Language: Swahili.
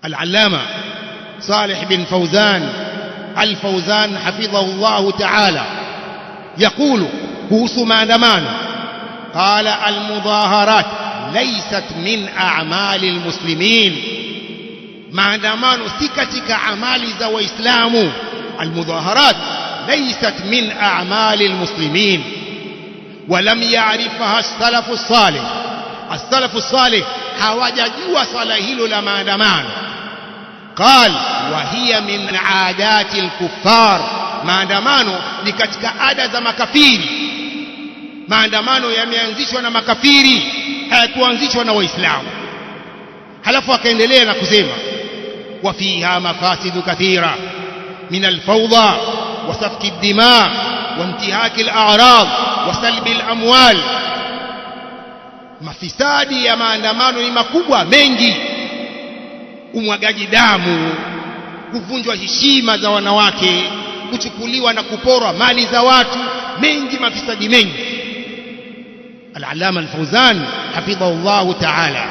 العلامة صالح بن فوزان الفوزان حفظه الله تعالى يقول kuhusu maandamano, qala almudhaharat laysat min a'mali almuslimin, maandamano si katika amali za waislamu. Almudhaharat laysat min a'mali almuslimin walam ya'rifaha as-salafu as-salih. As-salafu as-salih hawajajua swala hilo la maandamano. Qal wa hiya min aadati al-kuffar, maandamano ni katika ada za makafiri. Maandamano yameanzishwa na makafiri, hayakuanzishwa na waislamu. Halafu akaendelea na kusema wa fiha mafasidu kathira min al-fawda wa safki ad-dima wa intihaki al-a'rad wa salbi al-amwal. Mafisadi ya maandamano ni makubwa mengi: umwagaji damu, kuvunjwa heshima za wanawake, kuchukuliwa na kuporwa mali za watu, mengi, mafisadi mengi. Al-Allama Al-Fawzan hafidhahu Allah ta'ala